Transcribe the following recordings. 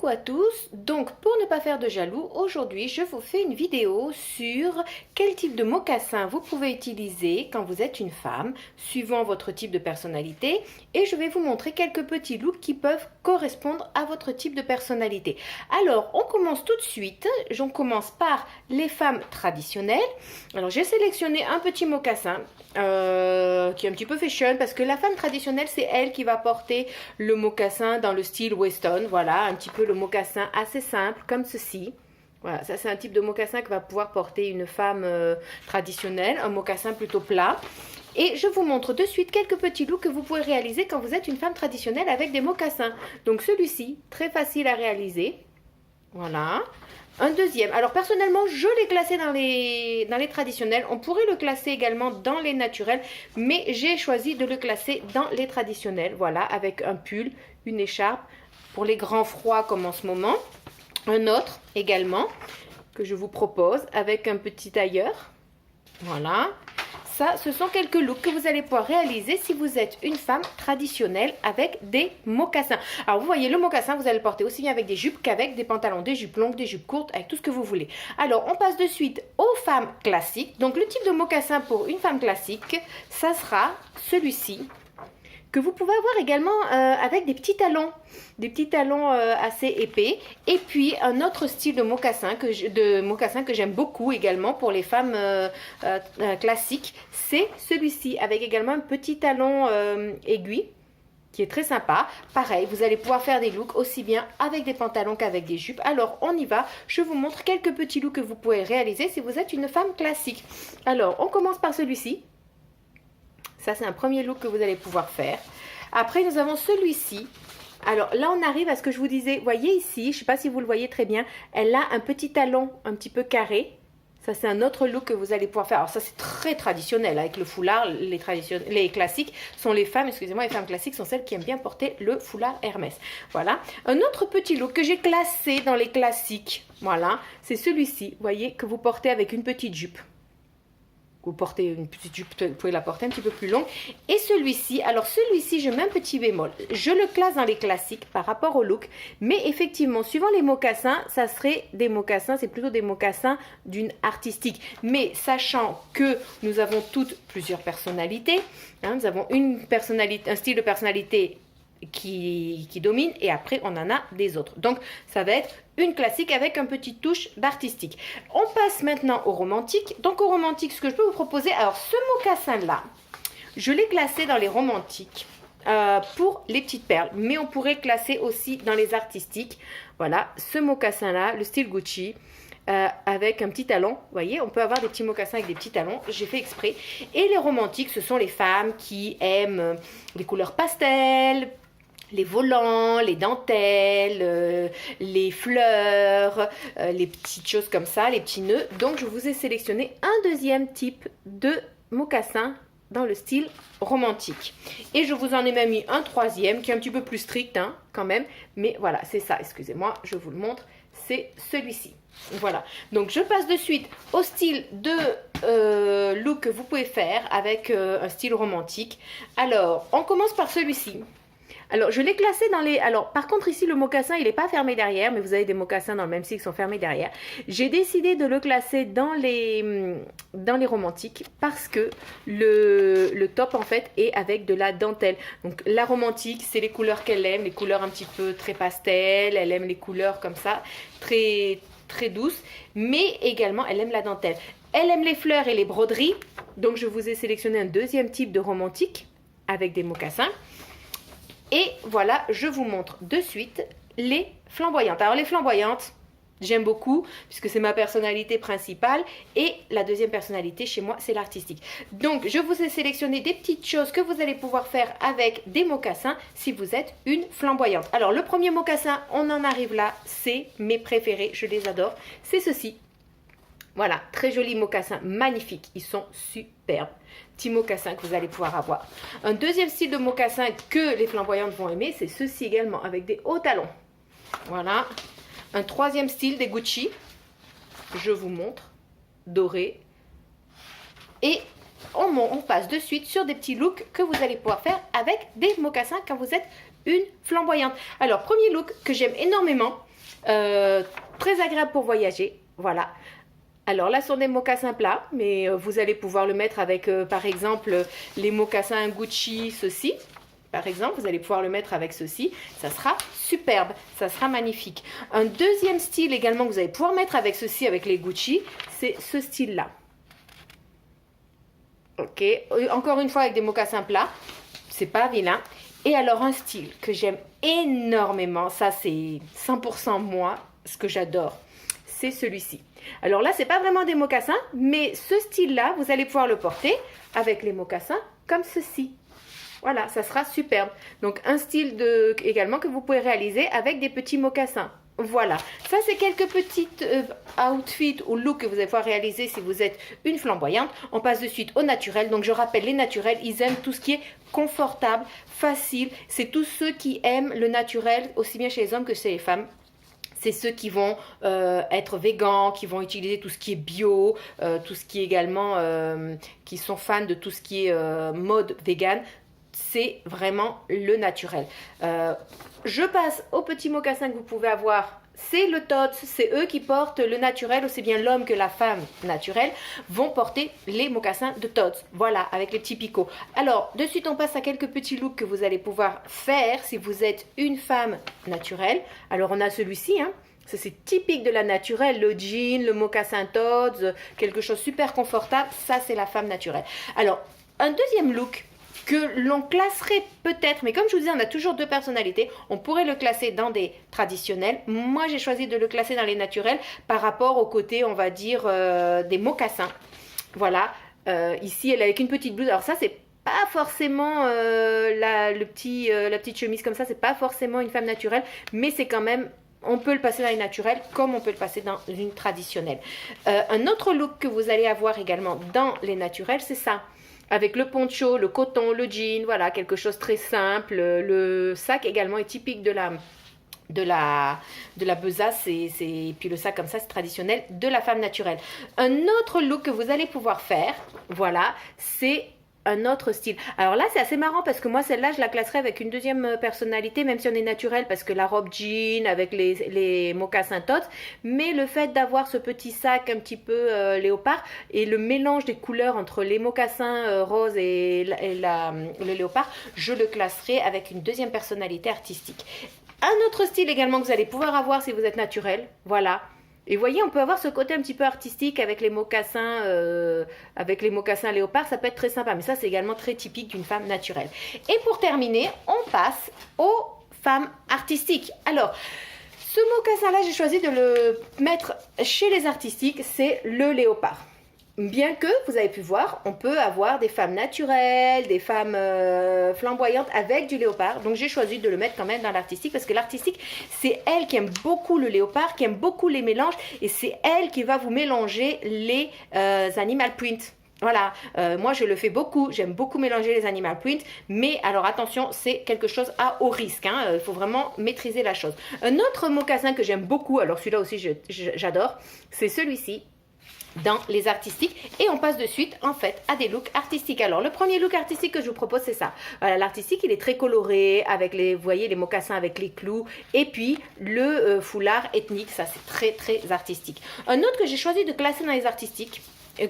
Coucou à tous, donc pour ne pas faire de jaloux, aujourd'hui je vous fais une vidéo sur quel type de mocassin vous pouvez utiliser quand vous êtes une femme, suivant votre type de personnalité, et je vais vous montrer quelques petits looks qui peuvent correspondre à votre type de personnalité. Alors on commence tout de suite, j'en commence par les femmes traditionnelles. Alors j'ai sélectionné un petit mocassin qui est un petit peu fashion parce que la femme traditionnelle c'est elle qui va porter le mocassin dans le style western, voilà, un petit peu le mocassin assez simple comme ceci. Voilà, ça c'est un type de mocassin que va pouvoir porter une femme traditionnelle, un mocassin plutôt plat. Et je vous montre de suite quelques petits looks que vous pouvez réaliser quand vous êtes une femme traditionnelle avec des mocassins. Donc celui-ci, très facile à réaliser. Voilà. Un deuxième. Alors personnellement, je l'ai classé dans les traditionnels. On pourrait le classer également dans les naturels, mais j'ai choisi de le classer dans les traditionnels. Voilà, avec un pull, une écharpe pour les grands froids comme en ce moment. Un autre également que je vous propose avec un petit tailleur. Voilà. Ça, ce sont quelques looks que vous allez pouvoir réaliser si vous êtes une femme traditionnelle avec des mocassins. Alors, vous voyez, le mocassin, vous allez le porter aussi bien avec des jupes qu'avec des pantalons, des jupes longues, des jupes courtes, avec tout ce que vous voulez. Alors, on passe de suite aux femmes classiques. Donc, le type de mocassin pour une femme classique, ça sera celui-ci, que vous pouvez avoir également avec des petits talons assez épais. Et puis un autre style de mocassin que j'aime beaucoup également pour les femmes classiques, c'est celui-ci, avec également un petit talon aiguille, qui est très sympa. Pareil, vous allez pouvoir faire des looks aussi bien avec des pantalons qu'avec des jupes. Alors, on y va. Je vous montre quelques petits looks que vous pouvez réaliser si vous êtes une femme classique. Alors, on commence par celui-ci. Ça, c'est un premier look que vous allez pouvoir faire. Après, nous avons celui-ci. Alors là, on arrive à ce que je vous disais. Voyez ici, je ne sais pas si vous le voyez très bien, elle a un petit talon un petit peu carré. Ça, c'est un autre look que vous allez pouvoir faire. Alors ça, c'est très traditionnel avec le foulard. Les classiques sont les femmes, excusez-moi, les femmes classiques sont celles qui aiment bien porter le foulard Hermès. Voilà. Un autre petit look que j'ai classé dans les classiques, voilà, c'est celui-ci. Vous voyez, que vous portez avec une petite jupe. Vous portez une petite jupe, vous pouvez la porter un petit peu plus longue. Et celui-ci, alors celui-ci, je mets un petit bémol. Je le classe dans les classiques par rapport au look. Mais effectivement, suivant les mocassins, ça serait des mocassins, c'est plutôt des mocassins d'une artistique. Mais sachant que nous avons toutes plusieurs personnalités, hein, nous avons une personnalité, un style de personnalité qui domine, et après on en a des autres. Donc ça va être une classique avec un petit touche d'artistique. On passe maintenant au romantique. Donc au romantique, ce que je peux vous proposer, alors ce mocassin là, je l'ai classé dans les romantiques pour les petites perles, mais on pourrait classer aussi dans les artistiques. Voilà, ce mocassin là, le style Gucci, avec un petit talon. Vous voyez, on peut avoir des petits mocassins avec des petits talons, j'ai fait exprès. Et les romantiques, ce sont les femmes qui aiment les couleurs pastel, les volants, les dentelles, les fleurs, les petites choses comme ça, les petits nœuds. Donc, je vous ai sélectionné un deuxième type de mocassin dans le style romantique. Et je vous en ai même mis un troisième qui est un petit peu plus strict, hein, quand même. Mais voilà, c'est ça. Excusez-moi, je vous le montre. C'est celui-ci. Voilà. Donc, je passe de suite au style de look que vous pouvez faire avec un style romantique. Alors, on commence par celui-ci. Alors, je l'ai classé dans les... Alors, par contre, ici, le mocassin, il n'est pas fermé derrière, mais vous avez des mocassins dans le même style qui sont fermés derrière. J'ai décidé de le classer dans les romantiques parce que le top, en fait, est avec de la dentelle. Donc, la romantique, c'est les couleurs qu'elle aime, les couleurs un petit peu très pastel. Elle aime les couleurs comme ça, très, très douces, mais également, elle aime la dentelle. Elle aime les fleurs et les broderies. Donc, je vous ai sélectionné un deuxième type de romantique avec des mocassins. Et voilà, je vous montre de suite les flamboyantes. Alors les flamboyantes, j'aime beaucoup puisque c'est ma personnalité principale. Et la deuxième personnalité chez moi, c'est l'artistique. Donc, je vous ai sélectionné des petites choses que vous allez pouvoir faire avec des mocassins si vous êtes une flamboyante. Alors, le premier mocassin, on en arrive là, c'est mes préférés, je les adore. C'est ceci. Voilà, très joli mocassin, magnifique, ils sont superbes. Petit mocassin que vous allez pouvoir avoir. Un deuxième style de mocassin que les flamboyantes vont aimer, c'est ceci également, avec des hauts talons. Voilà. Un troisième style, des Gucci, je vous montre, doré. Et on passe de suite sur des petits looks que vous allez pouvoir faire avec des mocassins quand vous êtes une flamboyante. Alors, premier look que j'aime énormément, Très agréable pour voyager, voilà. Alors là, ce sont des mocassins plats, mais vous allez pouvoir le mettre avec, par exemple, les mocassins Gucci, ceci. Par exemple, vous allez pouvoir le mettre avec ceci. Ça sera superbe, ça sera magnifique. Un deuxième style également que vous allez pouvoir mettre avec ceci, avec les Gucci, c'est ce style-là. Ok, encore une fois avec des mocassins plats, c'est pas vilain. Et alors un style que j'aime énormément, ça c'est 100% moi, ce que j'adore, c'est celui-ci. Alors là, c'est pas vraiment des mocassins, mais ce style-là, vous allez pouvoir le porter avec les mocassins comme ceci. Voilà, ça sera superbe. Donc un style également que vous pouvez réaliser avec des petits mocassins. Voilà, ça c'est quelques petites outfits ou looks que vous allez pouvoir réaliser si vous êtes une flamboyante. On passe de suite au naturel. Donc je rappelle, les naturels, ils aiment tout ce qui est confortable, facile. C'est tous ceux qui aiment le naturel, aussi bien chez les hommes que chez les femmes. C'est ceux qui vont être végans, qui vont utiliser tout ce qui est bio, tout ce qui est également, qui sont fans de tout ce qui est mode vegan. C'est vraiment le naturel. Je passe aux petits mocassins que vous pouvez avoir. C'est le tots, c'est eux qui portent le naturel, aussi bien l'homme que la femme naturelle vont porter les mocassins de tots. Voilà, avec les petits picots. Alors, de suite, on passe à quelques petits looks que vous allez pouvoir faire si vous êtes une femme naturelle. Alors, on a celui-ci, hein. Ça, c'est typique de la naturelle, le jean, le mocassin tots, quelque chose super confortable. Ça, c'est la femme naturelle. Alors, un deuxième look que l'on classerait peut-être, mais comme je vous disais, on a toujours deux personnalités, on pourrait le classer dans des traditionnels. Moi, j'ai choisi de le classer dans les naturels par rapport au côté, on va dire, des mocassins. Voilà, ici, elle est avec une petite blouse. Alors ça, c'est pas forcément la petite chemise comme ça, c'est pas forcément une femme naturelle, mais c'est quand même... On peut le passer dans les naturels comme on peut le passer dans une traditionnelle. Un autre look que vous allez avoir également dans les naturels, c'est ça. Avec le poncho, le coton, le jean, voilà, quelque chose de très simple. Le sac également est typique de la besace, et puis le sac comme ça, c'est traditionnel de la femme naturelle. Un autre look que vous allez pouvoir faire, voilà, c'est un autre style. Alors là, c'est assez marrant parce que moi, celle-là, je la classerais avec une deuxième personnalité, même si on est naturel, parce que la robe jean avec les mocassins tots, mais le fait d'avoir ce petit sac un petit peu léopard et le mélange des couleurs entre les mocassins roses et le léopard, je le classerai avec une deuxième personnalité artistique. Un autre style également que vous allez pouvoir avoir si vous êtes naturel, voilà. Et vous voyez, on peut avoir ce côté un petit peu artistique avec les mocassins léopard, ça peut être très sympa. Mais ça, c'est également très typique d'une femme naturelle. Et pour terminer, on passe aux femmes artistiques. Alors, ce mocassin-là, j'ai choisi de le mettre chez les artistiques, c'est le léopard. Bien que, vous avez pu voir, on peut avoir des femmes naturelles, des femmes flamboyantes avec du léopard. Donc j'ai choisi de le mettre quand même dans l'artistique parce que l'artistique, c'est elle qui aime beaucoup le léopard, qui aime beaucoup les mélanges et c'est elle qui va vous mélanger les animal print. Voilà, moi je le fais beaucoup, j'aime beaucoup mélanger les animal print, mais alors attention, c'est quelque chose à haut risque, hein, il faut vraiment maîtriser la chose. Un autre mocassin que j'aime beaucoup, alors celui-là aussi j'adore, c'est celui-ci. Dans les artistiques et on passe de suite en fait à des looks artistiques. Alors le premier look artistique que je vous propose c'est ça. Voilà, l'artistique il est très coloré avec les, vous voyez les mocassins avec les clous et puis le foulard ethnique, ça c'est très très artistique. Un autre que j'ai choisi de classer dans les artistiques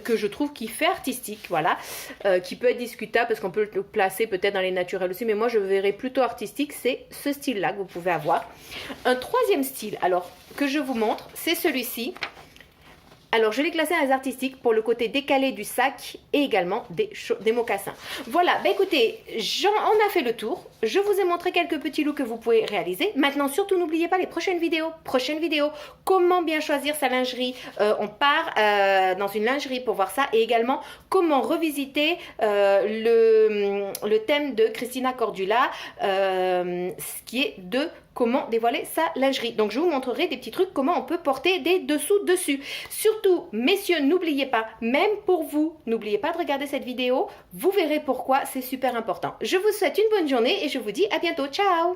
que je trouve qui fait artistique, voilà, qui peut être discutable parce qu'on peut le placer peut-être dans les naturels aussi, mais moi je verrais plutôt artistique, c'est ce style-là que vous pouvez avoir. Un troisième style, alors que je vous montre, c'est celui-ci. Alors, je l'ai classé dans les artistiques pour le côté décalé du sac et également des mocassins. Voilà, bah écoutez, on a fait le tour. Je vous ai montré quelques petits looks que vous pouvez réaliser. Maintenant, surtout, n'oubliez pas les prochaines vidéos. Comment bien choisir sa lingerie. On part dans une lingerie pour voir ça. Et également, comment revisiter le thème de Christina Cordula, ce qui est de... comment dévoiler sa lingerie. Donc, je vous montrerai des petits trucs, comment on peut porter des dessous dessus. Surtout, messieurs, n'oubliez pas, même pour vous, n'oubliez pas de regarder cette vidéo. Vous verrez pourquoi c'est super important. Je vous souhaite une bonne journée et je vous dis à bientôt. Ciao!